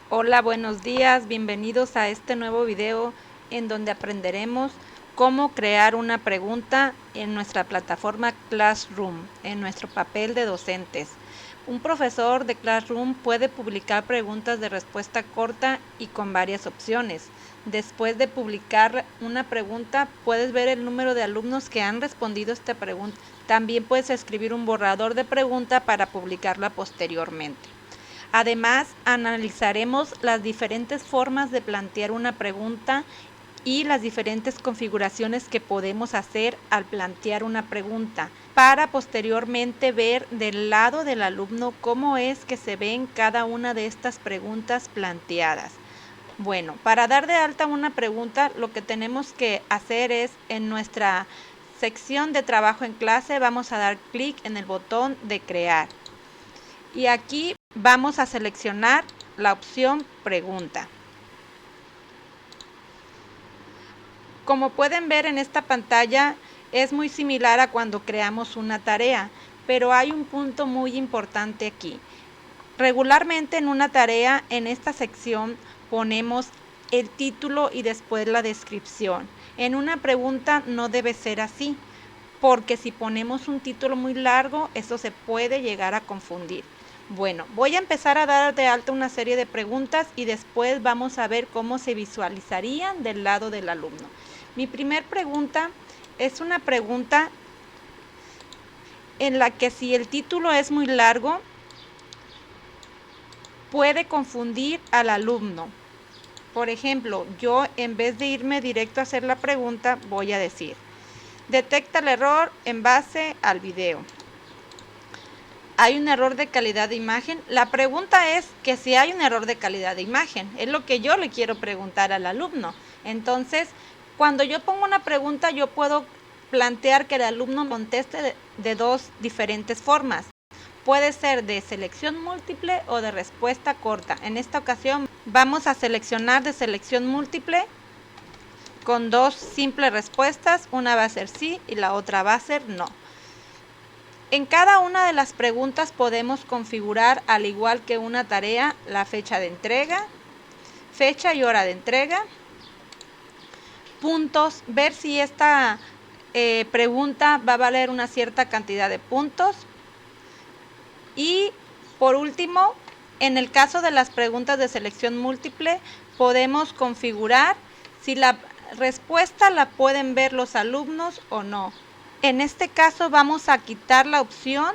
Hola, buenos días, bienvenidos a este nuevo video en donde aprenderemos cómo crear una pregunta en nuestra plataforma Classroom, en nuestro papel de docentes. Un profesor de Classroom puede publicar preguntas de respuesta corta y con varias opciones. Después de publicar una pregunta, puedes ver el número de alumnos que han respondido a esta pregunta. También puedes escribir un borrador de pregunta para publicarla posteriormente. Además, analizaremos las diferentes formas de plantear una pregunta y las diferentes configuraciones que podemos hacer al plantear una pregunta, para posteriormente ver del lado del alumno cómo es que se ven cada una de estas preguntas planteadas. Bueno, para dar de alta una pregunta, lo que tenemos que hacer es en nuestra sección de trabajo en clase, vamos a dar clic en el botón de crear. Y aquí vamos a seleccionar la opción pregunta. Como pueden ver en esta pantalla, es muy similar a cuando creamos una tarea, pero hay un punto muy importante aquí. Regularmente en una tarea, en esta sección, ponemos el título y después la descripción. En una pregunta no debe ser así, porque si ponemos un título muy largo, eso se puede llegar a confundir. Bueno, voy a empezar a dar de alta una serie de preguntas y después vamos a ver cómo se visualizarían del lado del alumno. Mi primer pregunta es una pregunta en la que si el título es muy largo, puede confundir al alumno. Por ejemplo, yo en vez de irme directo a hacer la pregunta, voy a decir: detecta el error en base al video. ¿Hay un error de calidad de imagen? La pregunta es que si hay un error de calidad de imagen, es lo que yo le quiero preguntar al alumno. Entonces, cuando yo pongo una pregunta, yo puedo plantear que el alumno conteste de dos diferentes formas. Puede ser de selección múltiple o de respuesta corta. En esta ocasión vamos a seleccionar de selección múltiple con dos simples respuestas. Una va a ser sí y la otra va a ser no. En cada una de las preguntas podemos configurar, al igual que una tarea, la fecha de entrega, fecha y hora de entrega, puntos, ver si esta pregunta va a valer una cierta cantidad de puntos. Y por último, en el caso de las preguntas de selección múltiple, podemos configurar si la respuesta la pueden ver los alumnos o no. En este caso vamos a quitar la opción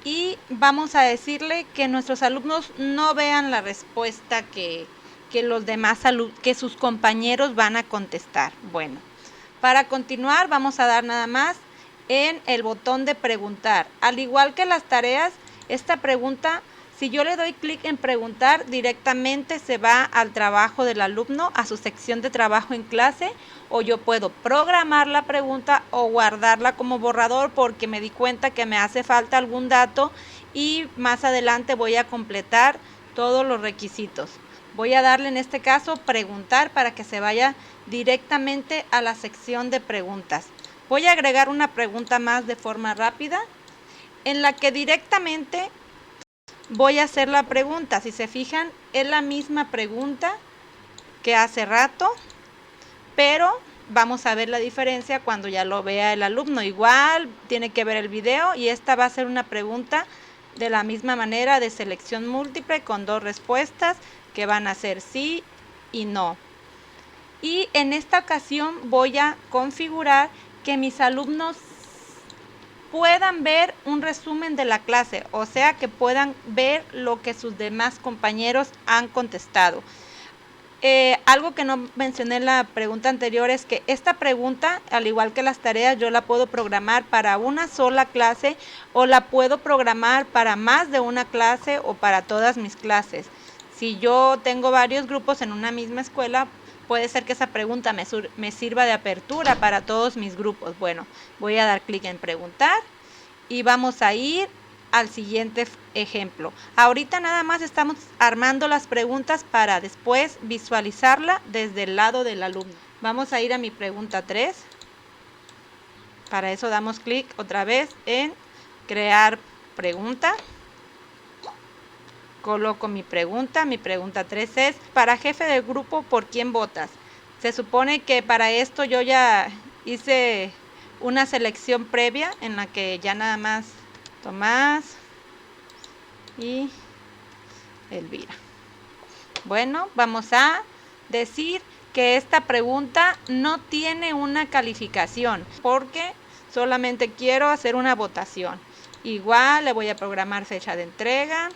y vamos a decirle que nuestros alumnos no vean la respuesta que los demás que sus compañeros van a contestar. Bueno, para continuar vamos a dar nada más en el botón de preguntar. Al igual que las tareas, esta pregunta, si yo le doy clic en preguntar, directamente se va al trabajo del alumno, a su sección de trabajo en clase, o yo puedo programar la pregunta o guardarla como borrador porque me di cuenta que me hace falta algún dato y más adelante voy a completar todos los requisitos. Voy a darle en este caso preguntar para que se vaya directamente a la sección de preguntas. Voy a agregar una pregunta más de forma rápida en la que directamente voy a hacer la pregunta. Si se fijan, es la misma pregunta que hace rato, pero vamos a ver la diferencia cuando ya lo vea el alumno. Igual tiene que ver el video y esta va a ser una pregunta de la misma manera de selección múltiple con dos respuestas que van a ser sí y no. Y en esta ocasión voy a configurar que mis alumnos puedan ver un resumen de la clase, o sea que puedan ver lo que sus demás compañeros han contestado. Algo que no mencioné en la pregunta anterior es que esta pregunta, al igual que las tareas, yo la puedo programar para una sola clase o la puedo programar para más de una clase o para todas mis clases. Si yo tengo varios grupos en una misma escuela, puede ser que esa pregunta me sirva de apertura para todos mis grupos. Bueno, voy a dar clic en preguntar y vamos a ir al siguiente ejemplo. Ahorita nada más estamos armando las preguntas para después visualizarla desde el lado del alumno. Vamos a ir a mi pregunta 3. Para eso damos clic otra vez en crear pregunta. Coloco mi pregunta 3 es, para jefe de grupo, ¿por quién votas? Se supone que para esto yo ya hice una selección previa en la que ya nada más Tomás y Elvira. Bueno, vamos a decir que esta pregunta no tiene una calificación porque solamente quiero hacer una votación. Igual le voy a programar fecha de entrega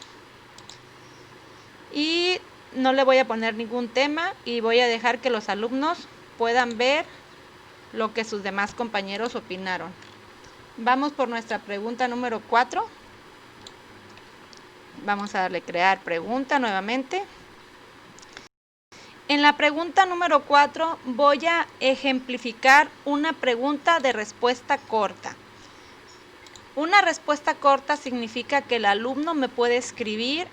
y no le voy a poner ningún tema y voy a dejar que los alumnos puedan ver lo que sus demás compañeros opinaron. Vamos por nuestra pregunta número 4. Vamos a darle crear pregunta nuevamente. En la pregunta número 4 voy a ejemplificar una pregunta de respuesta corta. Una respuesta corta significa que el alumno me puede escribir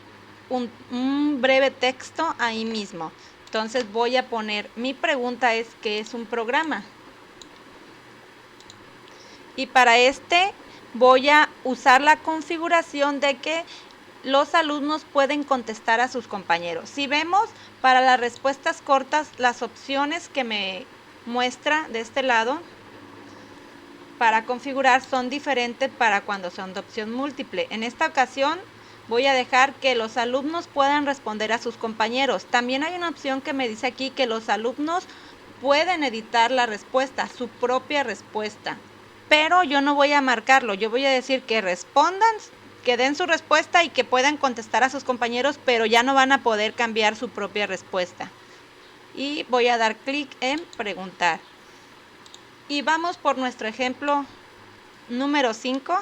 un breve texto ahí mismo. Entonces voy a poner, mi pregunta es, ¿qué es un programa? Y para este voy a usar la configuración de que los alumnos pueden contestar a sus compañeros. Si vemos, para las respuestas cortas, las opciones que me muestra de este lado para configurar son diferentes para cuando son de opción múltiple. En esta ocasión voy a dejar que los alumnos puedan responder a sus compañeros. También hay una opción que me dice aquí que los alumnos pueden editar la respuesta, su propia respuesta. Pero yo no voy a marcarlo, yo voy a decir que respondan, que den su respuesta y que puedan contestar a sus compañeros, pero ya no van a poder cambiar su propia respuesta. Y voy a dar clic en preguntar. Y vamos por nuestro ejemplo número 5.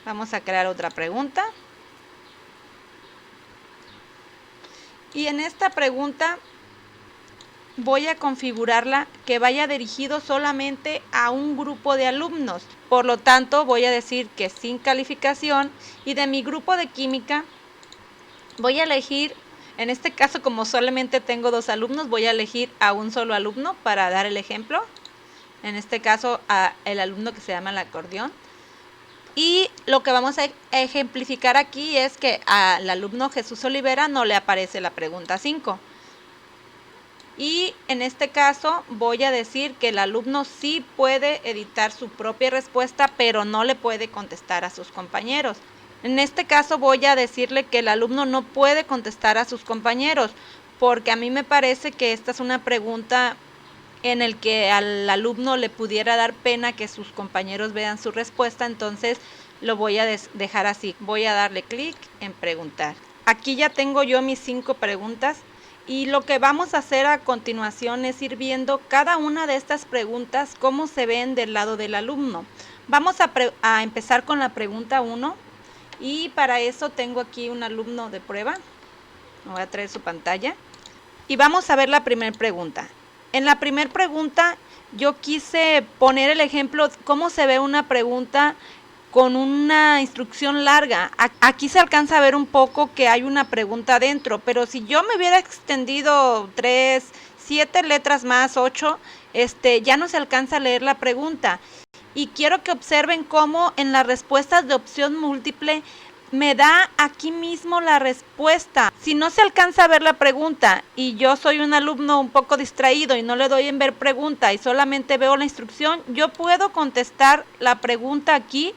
Vamos a crear otra pregunta. Y en esta pregunta voy a configurarla que vaya dirigido solamente a un grupo de alumnos. Por lo tanto, voy a decir que sin calificación, y de mi grupo de química voy a elegir, en este caso como solamente tengo 2 alumnos, voy a elegir a un solo alumno para dar el ejemplo. En este caso el alumno que se llama el acordeón. Y lo que vamos a ejemplificar aquí es que al alumno Jesús Olivera no le aparece la pregunta 5. Y en este caso voy a decir que el alumno sí puede editar su propia respuesta, pero no le puede contestar a sus compañeros. En este caso voy a decirle que el alumno no puede contestar a sus compañeros, porque a mí me parece que esta es una pregunta en el que al alumno le pudiera dar pena que sus compañeros vean su respuesta, entonces lo voy a dejar así. Voy a darle clic en preguntar. Aquí ya tengo yo mis 5 preguntas. Y lo que vamos a hacer a continuación es ir viendo cada una de estas preguntas, cómo se ven del lado del alumno. Vamos a empezar con la pregunta 1 y para eso tengo aquí un alumno de prueba. Me voy a traer su pantalla. Y vamos a ver la primera pregunta. En la primera pregunta yo quise poner el ejemplo cómo se ve una pregunta con una instrucción larga. Aquí se alcanza a ver un poco que hay una pregunta dentro, pero si yo me hubiera extendido 3, 7 letras más, 8, ya no se alcanza a leer la pregunta. Y quiero que observen cómo en las respuestas de opción múltiple me da aquí mismo la respuesta. Si no se alcanza a ver la pregunta y yo soy un alumno un poco distraído y no le doy en ver pregunta y solamente veo la instrucción, yo puedo contestar la pregunta aquí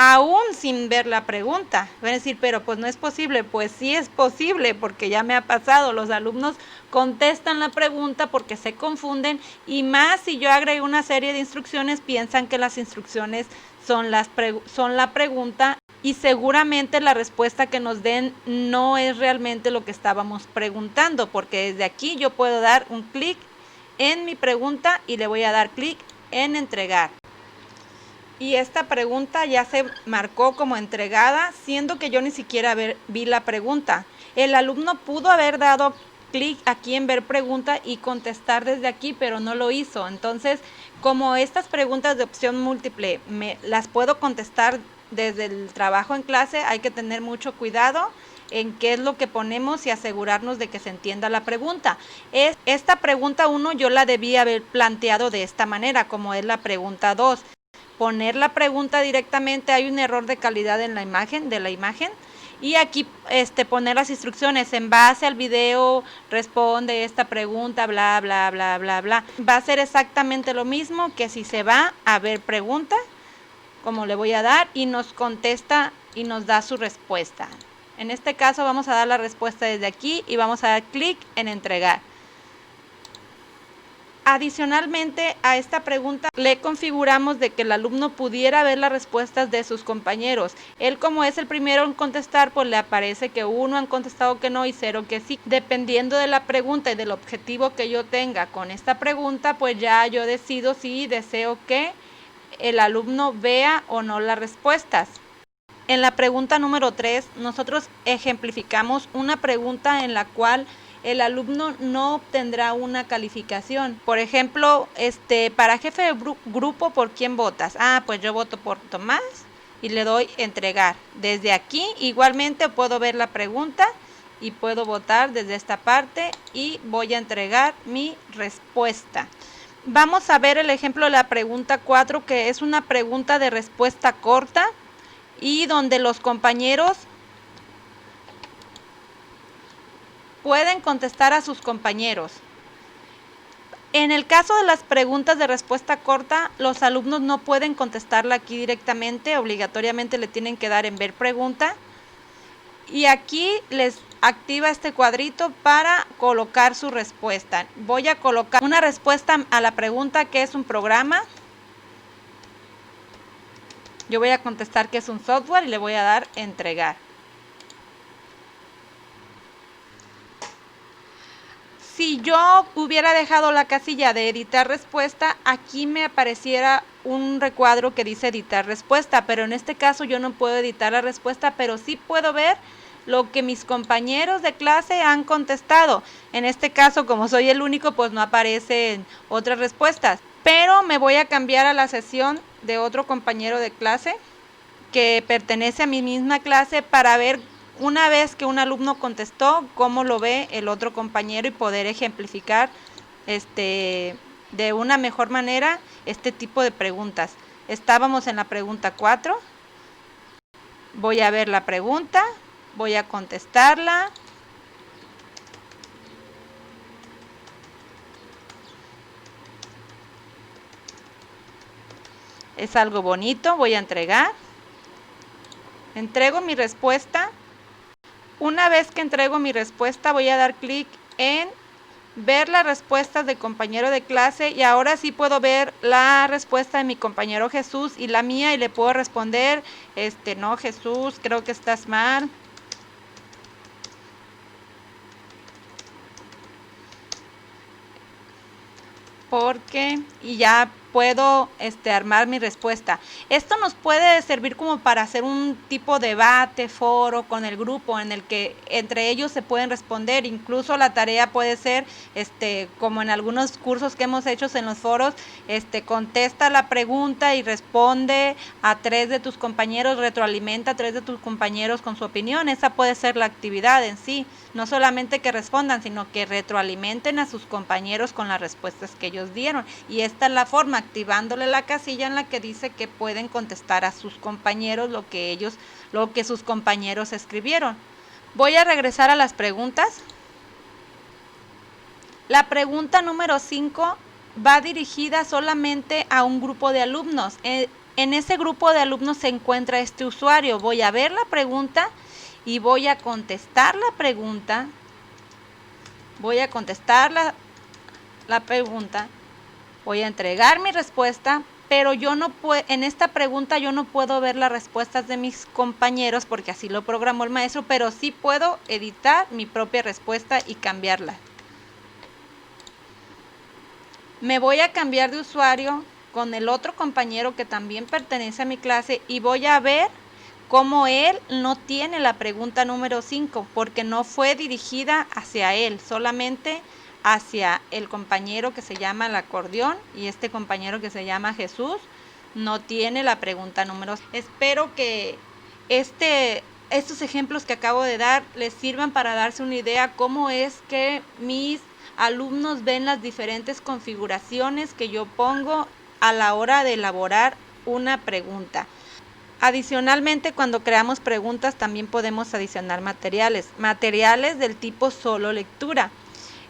aún sin ver la pregunta. Van a decir, pero pues no es posible. Pues sí es posible, porque ya me ha pasado. Los alumnos contestan la pregunta porque se confunden, y más si yo agrego una serie de instrucciones, piensan que las instrucciones son la pregunta, y seguramente la respuesta que nos den no es realmente lo que estábamos preguntando, porque desde aquí yo puedo dar un clic en mi pregunta y le voy a dar clic en entregar. Y esta pregunta ya se marcó como entregada, siendo que yo ni siquiera vi la pregunta. El alumno pudo haber dado clic aquí en ver pregunta y contestar desde aquí, pero no lo hizo. Entonces, como estas preguntas de opción múltiple las puedo contestar desde el trabajo en clase, hay que tener mucho cuidado en qué es lo que ponemos y asegurarnos de que se entienda la pregunta. Esta pregunta 1 yo la debí haber planteado de esta manera, como es la pregunta 2. Poner la pregunta directamente, hay un error de calidad en la imagen, Y aquí poner las instrucciones en base al video, responde esta pregunta, bla, bla, bla, bla, bla. Va a ser exactamente lo mismo que si se va a ver pregunta, como le voy a dar, y nos contesta y nos da su respuesta. En este caso vamos a dar la respuesta desde aquí y vamos a dar clic en entregar. Adicionalmente a esta pregunta le configuramos de que el alumno pudiera ver las respuestas de sus compañeros. Él, como es el primero en contestar, pues le aparece que 1 han contestado que no y 0 que sí. Dependiendo de la pregunta y del objetivo que yo tenga con esta pregunta, pues ya yo decido si deseo que el alumno vea o no las respuestas. En la pregunta número 3, nosotros ejemplificamos una pregunta en la cual el alumno no obtendrá una calificación. Por ejemplo, para jefe de grupo, ¿por quién votas? Pues yo voto por Tomás y le doy entregar. Desde aquí igualmente puedo ver la pregunta y puedo votar desde esta parte y voy a entregar mi respuesta. Vamos a ver el ejemplo de la pregunta 4, que es una pregunta de respuesta corta y donde los compañeros pueden contestar a sus compañeros. En el caso de las preguntas de respuesta corta, los alumnos no pueden contestarla aquí directamente, obligatoriamente le tienen que dar en ver pregunta. Y aquí les activa este cuadrito para colocar su respuesta. Voy a colocar una respuesta a la pregunta que es un programa. Yo voy a contestar que es un software y le voy a dar entregar. Si yo hubiera dejado la casilla de editar respuesta, aquí me apareciera un recuadro que dice editar respuesta, pero en este caso yo no puedo editar la respuesta, pero sí puedo ver lo que mis compañeros de clase han contestado. En este caso, como soy el único, pues no aparecen otras respuestas, pero me voy a cambiar a la sesión de otro compañero de clase que pertenece a mi misma clase para ver, una vez que un alumno contestó, cómo lo ve el otro compañero y poder ejemplificar de una mejor manera este tipo de preguntas. Estábamos en la pregunta 4. Voy a ver la pregunta, voy a contestarla. Es algo bonito, voy a entregar. Entrego mi respuesta. Una vez que entrego mi respuesta, voy a dar clic en ver las respuestas del compañero de clase y ahora sí puedo ver la respuesta de mi compañero Jesús y la mía y le puedo responder, no Jesús, creo que estás mal. Y ya puedo armar mi respuesta. Esto nos puede servir como para hacer un tipo de debate, foro con el grupo en el que entre ellos se pueden responder. Incluso la tarea puede ser, como en algunos cursos que hemos hecho en los foros, contesta la pregunta y responde a 3 de tus compañeros, retroalimenta a 3 de tus compañeros con su opinión. Esa puede ser la actividad en sí. No solamente que respondan, sino que retroalimenten a sus compañeros con las respuestas que ellos dieron. Y esta es la forma, activándole la casilla en la que dice que pueden contestar a sus compañeros lo que sus compañeros escribieron. Voy a regresar a las preguntas. La pregunta número 5 va dirigida solamente a un grupo de alumnos. En ese grupo de alumnos se encuentra este usuario. Voy a ver la pregunta y voy a contestar la pregunta. Voy a contestar la pregunta. Voy a entregar mi respuesta, pero en esta pregunta yo no puedo ver las respuestas de mis compañeros porque así lo programó el maestro, pero sí puedo editar mi propia respuesta y cambiarla. Me voy a cambiar de usuario con el otro compañero que también pertenece a mi clase y voy a ver cómo él no tiene la pregunta número 5 porque no fue dirigida hacia él, solamente hacia el compañero que se llama el acordeón y este compañero que se llama Jesús no tiene la pregunta número 5. Espero que estos ejemplos que acabo de dar les sirvan para darse una idea cómo es que mis alumnos ven las diferentes configuraciones que yo pongo a la hora de elaborar una pregunta. Adicionalmente, cuando creamos preguntas también podemos adicionar materiales del tipo solo lectura.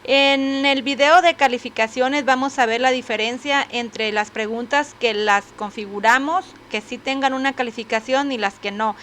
En el video de calificaciones vamos a ver la diferencia entre las preguntas que las configuramos, que sí tengan una calificación, y las que no.